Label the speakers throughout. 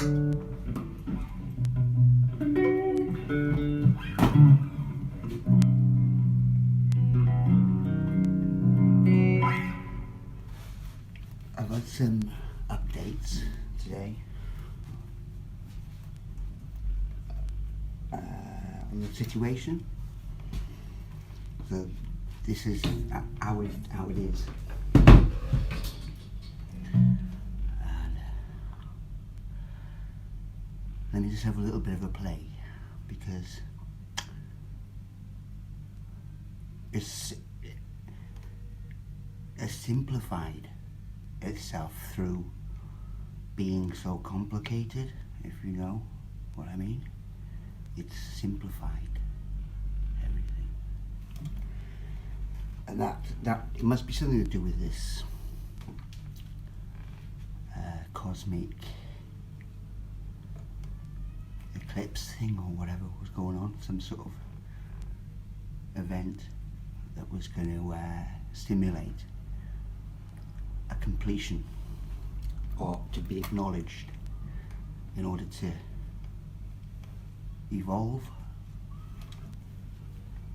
Speaker 1: I've got some updates today on the situation. So this is how it is. And let me just have a little bit of a play, because it's simplified itself through being so complicated, if you know what I mean. It's simplified everything, and that it must be something to do with this cosmic eclipse thing or whatever was going on, some sort of event that was going to stimulate a completion, or to be acknowledged in order to evolve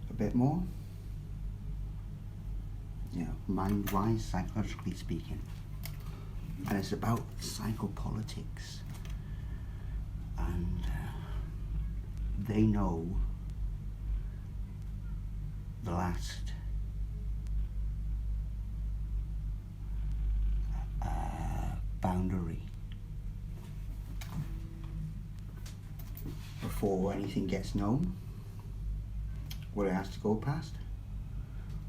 Speaker 1: a bit more, you know, mind-wise, psychologically speaking. And it's about psychopolitics, and they know the last boundary before anything gets known, what it has to go past,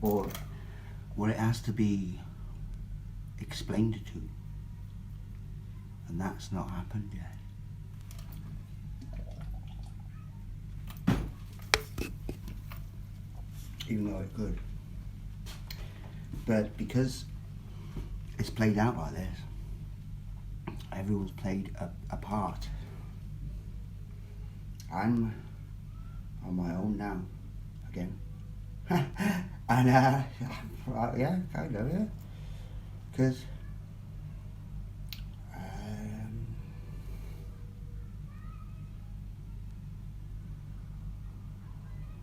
Speaker 1: or what it has to be explained to, and that's not happened yet, even though it could. But because it's played out like this, everyone's played a part. I'm on my own now, again. And yeah, kind of, yeah. Because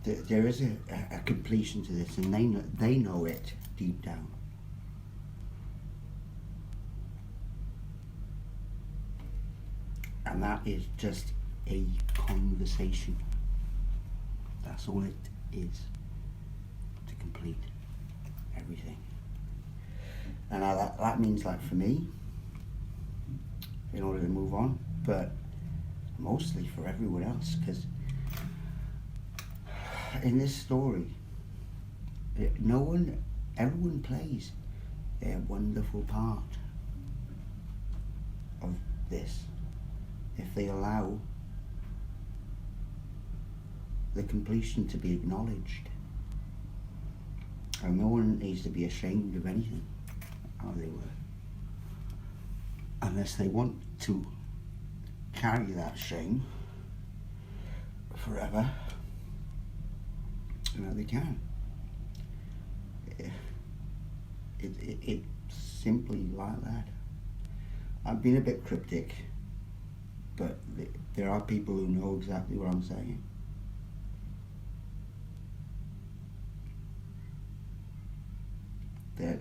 Speaker 1: there is a completion to this, and they know it deep down. And that is just a conversation. That's all it is, to complete everything. And that means, like, for me, in order to move on, but mostly for everyone else, because in this story, everyone plays their wonderful part of this, if they allow the completion to be acknowledged. And no one needs to be ashamed of anything, how they were, unless they want to carry that shame forever. You know, they can. It's simply like that. I've been a bit cryptic, but there are people who know exactly what I'm saying. That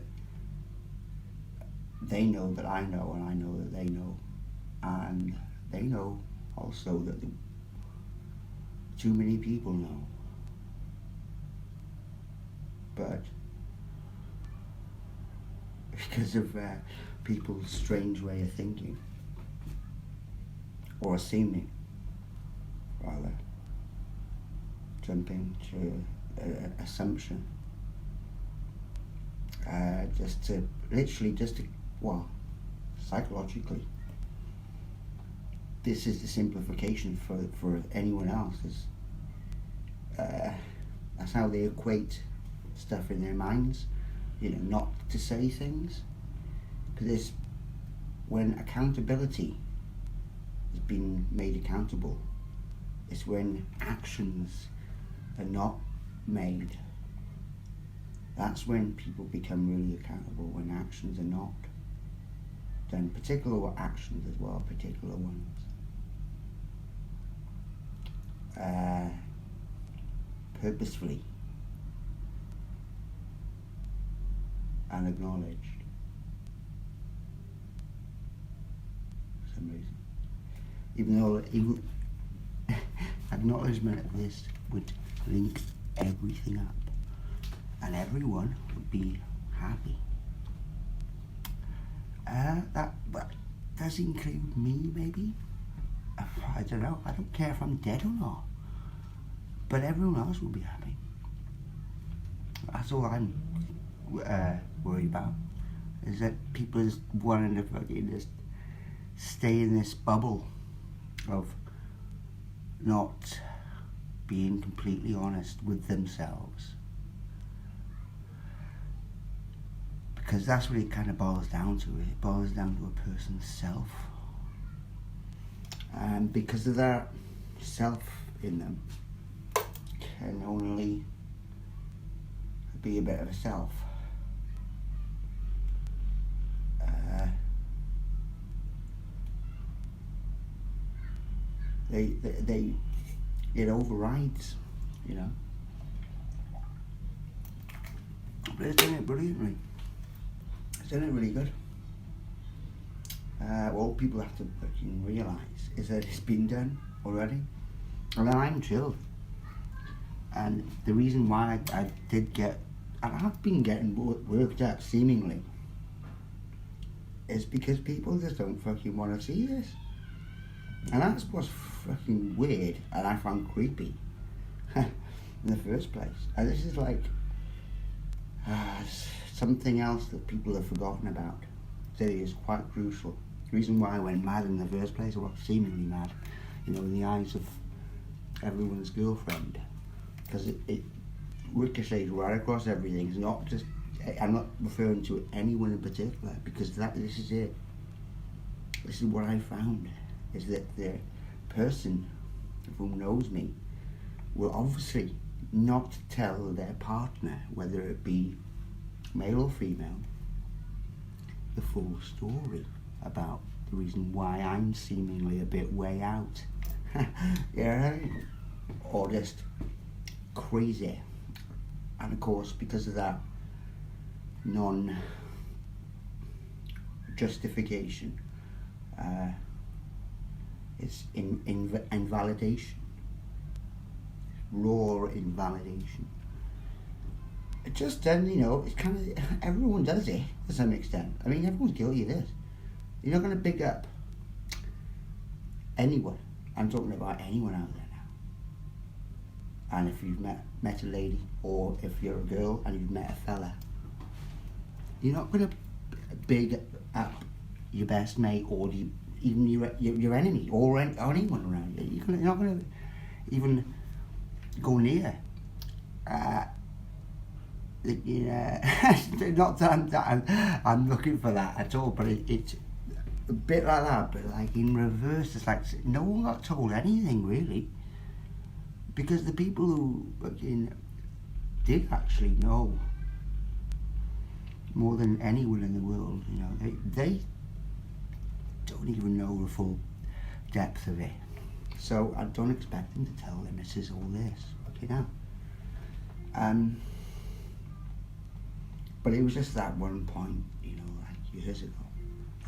Speaker 1: they know that I know, and I know that they know, and they know also that too many people know. But because of people's strange way of thinking, or seeming, rather, jumping to assumption, psychologically, this is the simplification for anyone else. That's how they equate stuff in their minds, you know, not to say things, because when accountability has been made accountable, it's when actions are not made. That's when people become really accountable, when actions are not done, particular actions as well, particular ones. purposefully and acknowledged for some reason. Even though acknowledgement of this would link everything up and everyone would be happy. That does include me, maybe? I don't know. I don't care if I'm dead or not. But everyone else will be happy. That's all I'm worried about. Is that people just wanting to fucking just stay in this bubble of not being completely honest with themselves. Because that's what it kind of boils down to. It boils down to a person's self. And because of that self in them can only be a bit of a self. It overrides, you know. But it's done it brilliantly. It's done it really good. What people have to fucking realise is that it's been done already, and I'm chilled. And the reason why I did get, and I've been getting worked up seemingly, is because people just don't fucking want to see this. And that's what's fucking weird, and I found creepy in the first place. And this is like something else that people have forgotten about that is quite crucial. The reason why I went mad in the first place, or seemingly mad, you know, in the eyes of everyone's girlfriend, because it ricochets right across everything. It's not just, I'm not referring to anyone in particular, because this is it. This is what I found, is that the person who knows me will obviously not tell their partner, whether it be male or female, the full story about the reason why I'm seemingly a bit way out. Yeah, or just crazy. And of course, because of that non-justification, it's invalidation, raw invalidation. It just then, you know, it's kind of, everyone does it to some extent. I mean, everyone's guilty of this. You're not going to big up anyone. I'm talking about anyone out there now. And if you've met a lady, or if you're a girl and you've met a fella, you're not going to big up your best mate, or even your enemy, or anyone around you. You're not going to even go near. You know, not that I'm looking for that at all, but it's a bit like that, but like in reverse. It's like no one got told anything really, because the people who did actually know more than anyone in the world, you know, they don't even know the full depth of it. So I don't expect them to tell them this is all this, you know. But it was just that one point, you know, like years ago,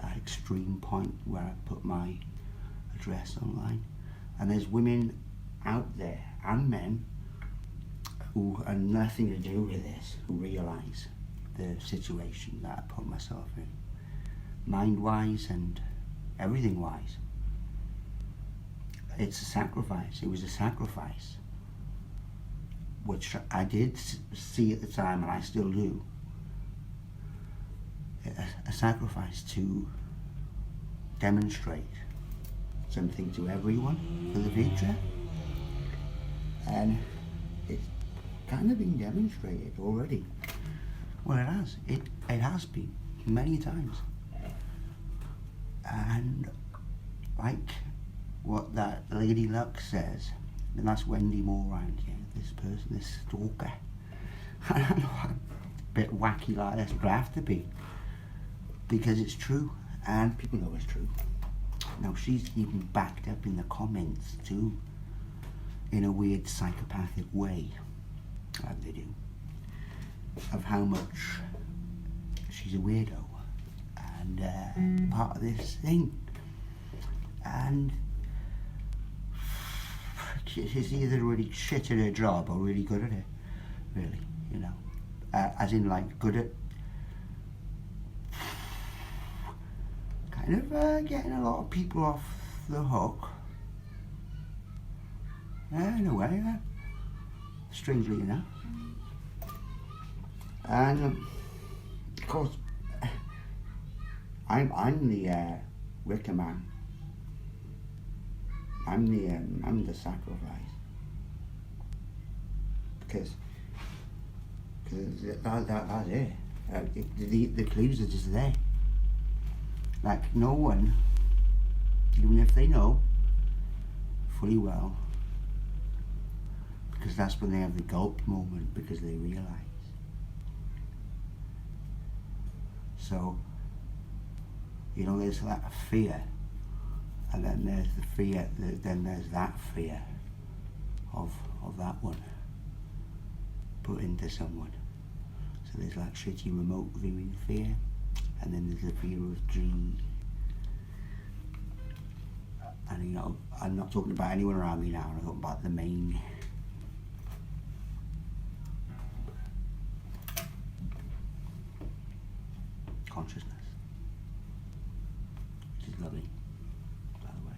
Speaker 1: that extreme point where I put my address online. And there's women out there, and men, who have nothing to do with this, who realise the situation that I put myself in, mind-wise and everything-wise. It's a sacrifice. It was a sacrifice, which I did see at the time, and I still do. A sacrifice to demonstrate something to everyone for the future, and it's kind of been demonstrated already. Well, it has. It has been many times, and like what that Lady Luck says, and that's Wendy Moore around here. This person, this stalker. I know I'm a bit wacky like this, but I have to be. Because it's true, and people know it's true. Now, she's even backed up in the comments too. in a weird psychopathic way, like they do, of how much she's a weirdo and part of this thing. And she's either really shit at her job or really good at it, really, you know. As in, like, good at kind of getting a lot of people off the hook. In a way, strangely enough. And of course, I'm the wicker man. I'm the sacrifice, because that's it. The clues are just there. Like, no one, even if they know fully well, because that's when they have the gulp moment, because they realise. So, you know, there's that fear, and then there's the fear, then there's that fear of that one put into someone. So there's like shitty remote viewing fear, and then there's the fear of dreams. And you know, I'm not talking about anyone around me now, I'm talking about the main consciousness, which is loving, by the way.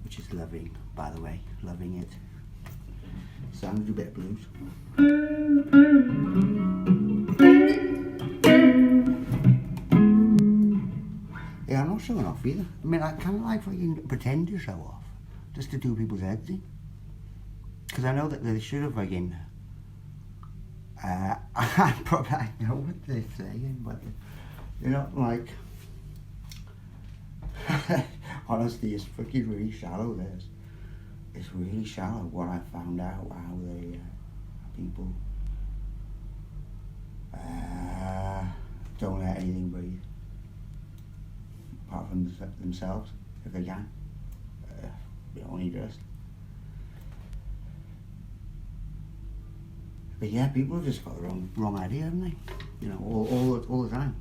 Speaker 1: Which is loving, by the way, loving it. So I'm gonna do a bit of blues. Yeah, I'm not showing off either. I mean, I kind of like fucking pretend to show off, just to do people's heads in. Because I know that they should have fucking. I know what they're saying, but they're not like. Honestly, it's fucking really shallow. It's really shallow what I found out how they people don't let anything breathe apart from themselves if they can. Only just. But yeah, people have just got the wrong idea, haven't they? You know, all the time.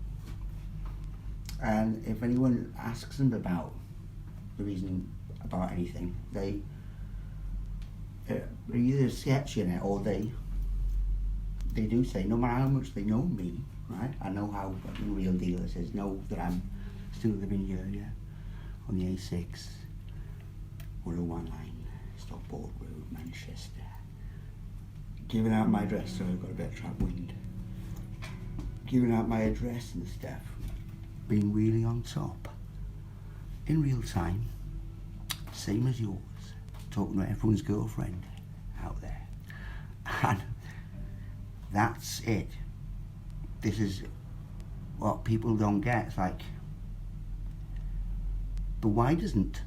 Speaker 1: And if anyone asks them about the reason about anything, they're either sketching it or they do say, no matter how much they know me, right? I know how the real deal this is. Know that I'm still living here, yeah, on the A6, 101 line, Stockport Road, Manchester. Giving out my address, so I've got a bit of trap wind. Giving out my address and stuff. Being really on top. In real time. Same as yours. Talking to everyone's girlfriend out there. And that's it. This is what people don't get. It's like, but why doesn't,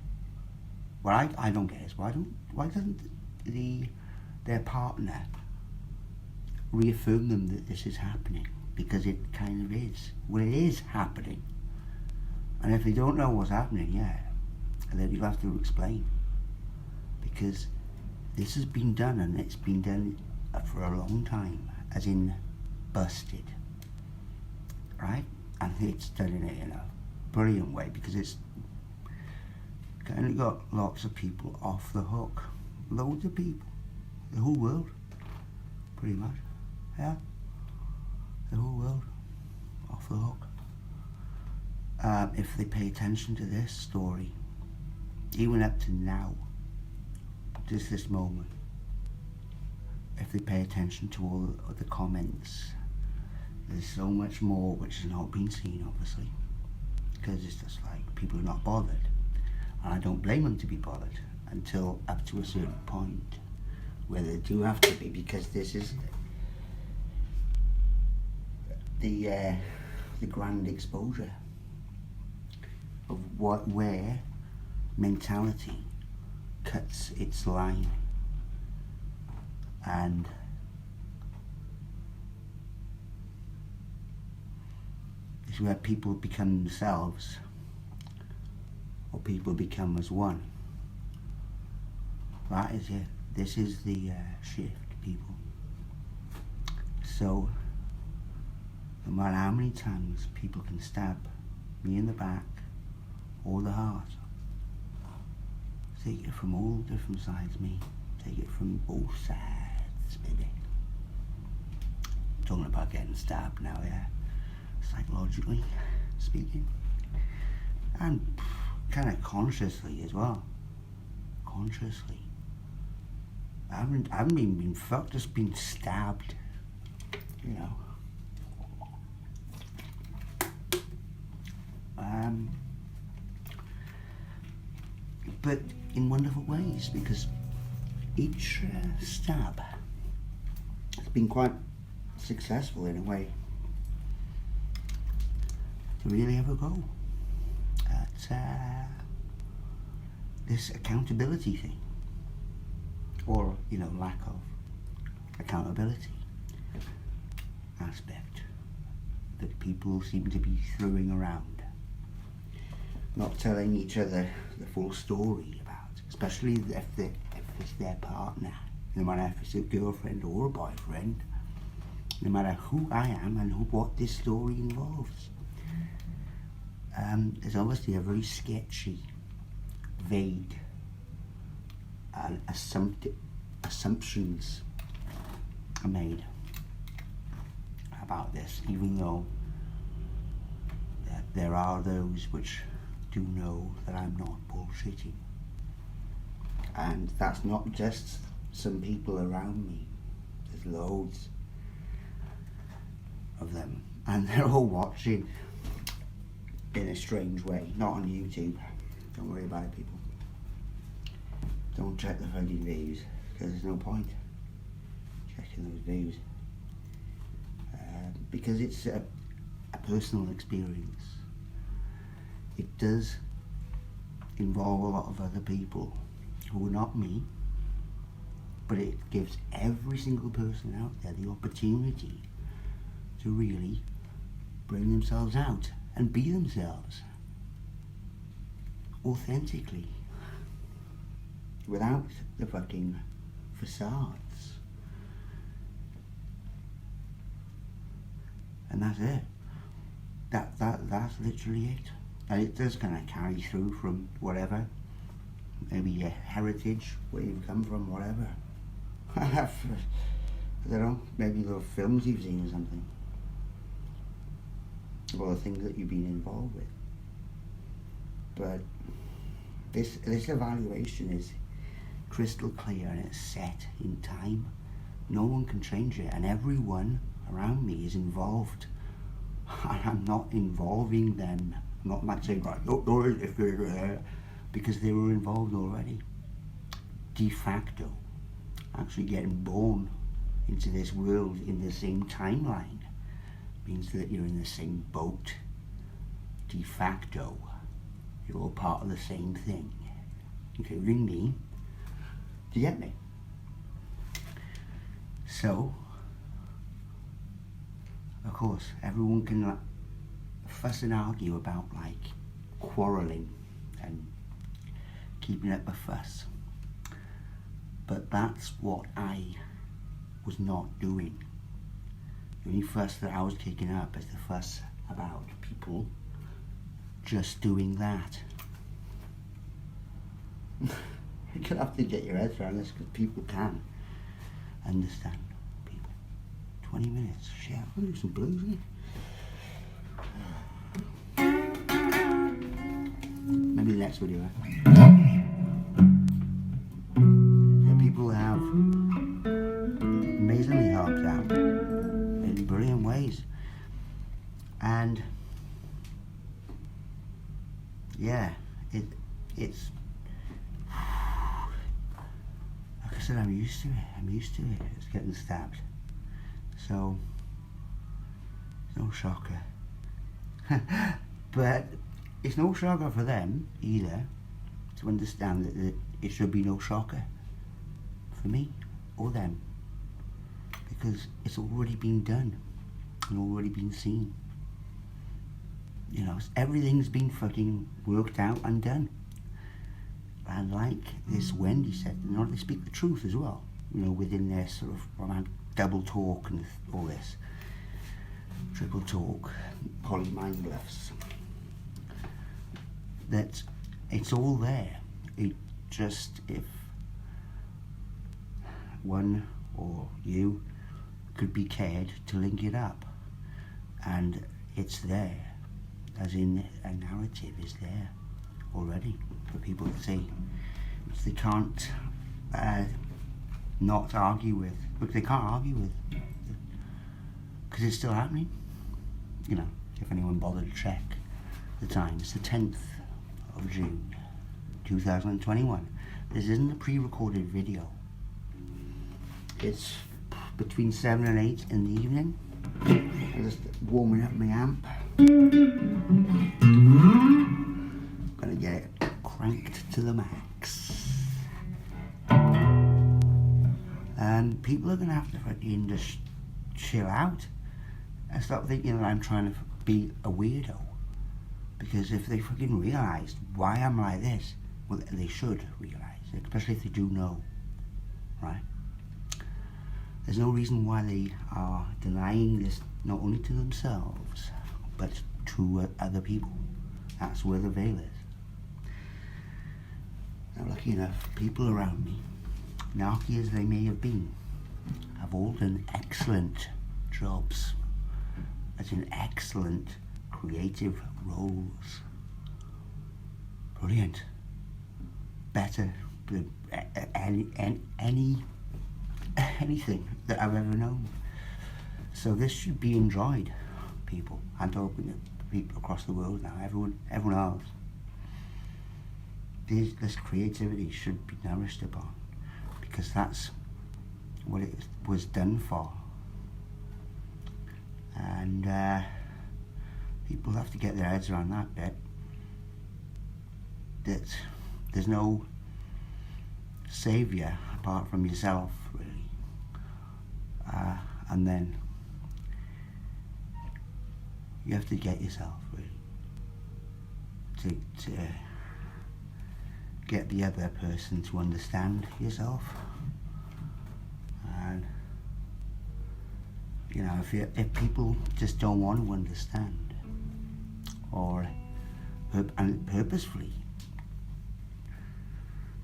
Speaker 1: what I don't get is why doesn't their partner reaffirm them that this is happening? Because it kind of is. Well, it is happening. And if they don't know what's happening, yeah, then you'll have to explain. Because this has been done, and it's been done for a long time, as in busted, right? And it's done in a brilliant way, because it's kind of got lots of people off the hook. Loads of people. The whole world, pretty much. Yeah, the whole world off the hook. If they pay attention to this story, even up to now, just this moment, if they pay attention to all of the comments, there's so much more which has not been seen, obviously, because it's just like people are not bothered, and I don't blame them to be bothered until up to a certain point where they do have to be, because this is the grand exposure of where mentality cuts its line, and it's where people become themselves, or people become as one. That is it. This is the shift, people. So, no matter how many times people can stab me in the back or the heart, take it from all different sides, me. Take it from both sides, baby. Talking about getting stabbed now, yeah. Psychologically speaking. And kind of consciously as well. Consciously. I haven't even been fucked, just been stabbed. You know. But in wonderful ways, because each stab has been quite successful in a way to really have a go at this accountability thing, or lack of accountability aspect that people seem to be throwing around, not telling each other the full story about, especially if it's their partner, no matter if it's a girlfriend or a boyfriend, no matter who I am and what this story involves. There's obviously a very sketchy, vague, and assumptions are made about this, even though that there are those which do know that I'm not bullshitting. And that's not just some people around me. There's loads of them, and they're all watching in a strange way, not on YouTube. Don't worry about it, people. Don't check the fucking views, because there's no point checking those views, because it's a personal experience. It does involve a lot of other people who are not me, but it gives every single person out there the opportunity to really bring themselves out and be themselves authentically, without the fucking facades. And that's it. That's literally it. And it does kind of carry through from whatever, maybe your heritage, where you've come from, whatever. I don't know, maybe the films you've seen or something, or the things that you've been involved with. But this evaluation is crystal clear, and it's set in time. No one can change it, and everyone around me is involved. And I'm not involving them. I'm not like saying, right, because they were involved already. De facto, actually getting born into this world in the same timeline means that you're in the same boat. De facto, you're all part of the same thing, including me. Do you get me? So, of course, everyone can fuss and argue about quarrelling and keeping up a fuss. But that's what I was not doing. The only fuss that I was kicking up is the fuss about people just doing that. You're gonna have to get your head around this, because people can understand. People. 20 minutes. Shit, I'm gonna do some blues, isn't it? Maybe the next video. Yeah, people have amazingly helped out in brilliant ways. And yeah, it's like I said, I'm used to it. It's getting stabbed. So it's no shocker. But it's no shocker for them either to understand that it should be no shocker for me or them, because it's already been done and already been seen. Everything's been fucking worked out and done. And like this Wendy said, they speak the truth as well, within their sort of double talk and all this. Triple talk, poly mind bluffs. That it's all there. It just, if one or you could be cared to link it up, and it's there, as in a narrative is there already for people to see, which they can't not argue with, but they can't argue with, because it's still happening. If anyone bothered to check the time, it's the 10th of June 2021. This isn't a pre-recorded video. It's between 7 and 8 in the evening. I'm just warming up my amp. Gonna get it cranked to the max. And people are gonna have to fucking just chill out and stop thinking that I'm trying to be a weirdo. Because if they fucking realised why I'm like this, well, they should realise, especially if they do know, right? There's no reason why they are denying this, not only to themselves, but to other people. That's where the veil is. Now, lucky enough, people around me, narky as they may have been, have all done excellent jobs, as in excellent creative roles. Brilliant. Better than anything that I've ever known. So this should be enjoyed, people. I'm talking to people across the world now, everyone else. This creativity should be nourished upon, because that's what it was done for. And people have to get their heads around that bit, that there's no saviour apart from yourself, really. And then you have to get yourself, really, to get the other person to understand yourself. And if people just don't want to understand, or and purposefully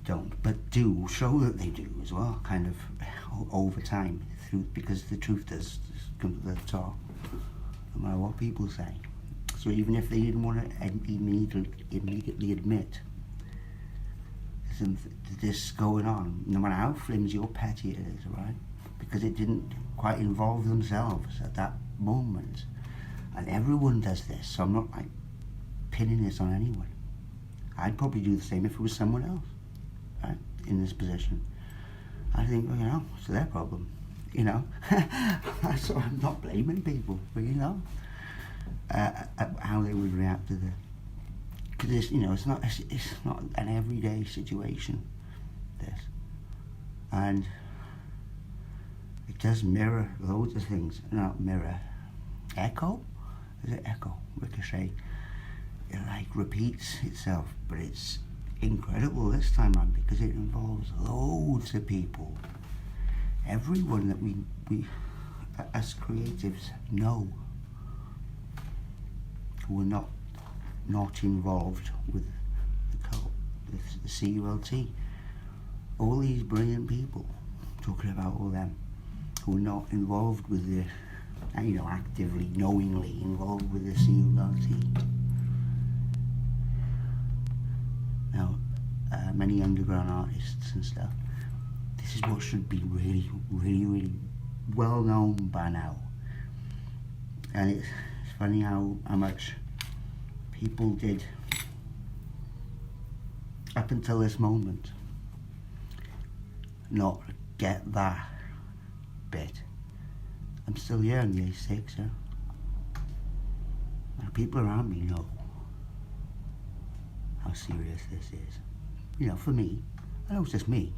Speaker 1: don't, but do show that they do as well, kind of over time, because the truth does come to the top, no matter what people say. So even if they didn't want to immediately admit this going on, no matter how flimsy or petty it is, right? Because it didn't quite involve themselves at that moment. And everyone does this, so I'm not pinning this on anyone. I'd probably do the same if it was someone else, right, in this position. I think, it's their problem, So I'm not blaming people, but how they would react to this. Because it's not an everyday situation, this. And it does mirror loads of things. Not mirror, echo? Is it echo? Ricochet. It repeats itself, but it's incredible this time around because it involves loads of people. Everyone that we as creatives know, who are not involved with the CULT. All these brilliant people, talking about all them, who are not involved with the, actively, knowingly involved with the CULT. Now, many underground artists and stuff, this is what should be really, really, really well known by now. And it's funny how much people did up until this moment not get that bit. I'm still here in the A6, yeah. Now, people around me know how serious this is. For me, I know it's just me,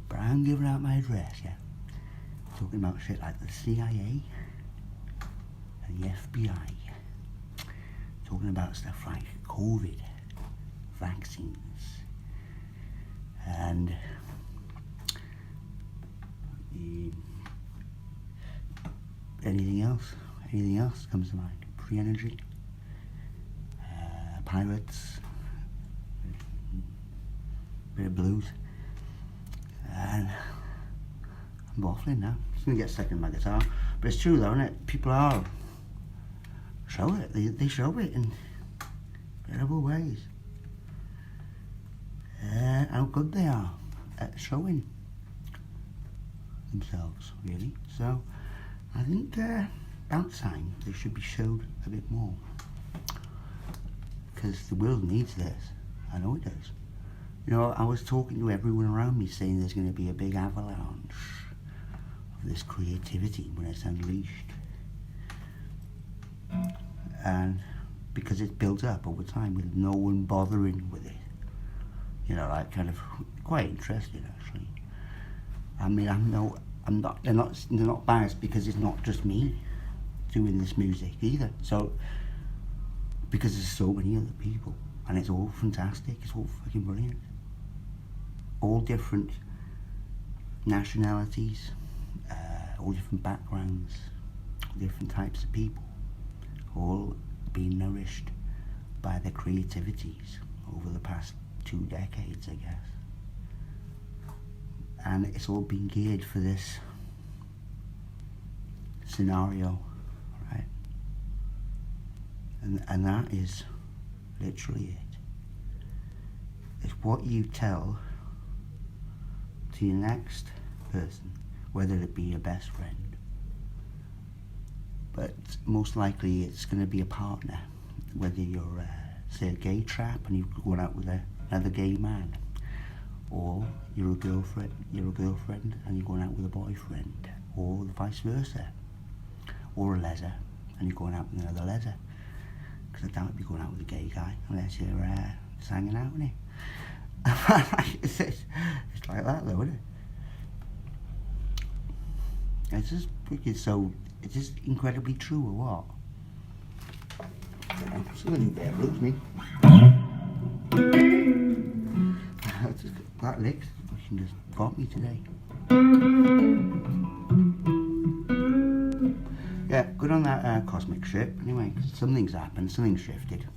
Speaker 1: but I'm giving out my address, yeah. Talking about shit like the CIA and the FBI. Talking about stuff like COVID, vaccines, And anything else comes to mind? Free energy, pirates, bit of blues, and I'm waffling now. Just gonna get stuck in my guitar, but it's true though, isn't it? People are show it. They show it in incredible ways. How good they are at showing themselves, really. So I think about time they should be showed a bit more, because the world needs this. I know it does. You know, I was talking to everyone around me saying there's going to be a big avalanche of this creativity when it's unleashed, and because it's built up over time with no one bothering with it. You know, like kind of quite interesting actually. I mean, they're not biased because it's not just me doing this music either. So, because there's so many other people, and it's all fantastic, it's all fucking brilliant. All different nationalities, all different backgrounds, different types of people, all being nourished by their creativities over the past 2 decades, I guess. And it's all been geared for this scenario, right? And that is literally it. It's what you tell to your next person, whether it be your best friend, but most likely it's going to be a partner, whether you're say a gay trap and you're going out with another gay man, or you're a girlfriend and you're going out with a boyfriend, or vice versa, or a leather and you're going out with another leather, because I doubt you'd be going out with a gay guy unless you're just hanging out with him. It's like that though, isn't it? It's just wicked. So it's just incredibly true, or what? It's a little bit of blues, me. That lick fucking just got me today. Yeah, good on that cosmic ship. Anyway, 'cause something's happened, something's shifted.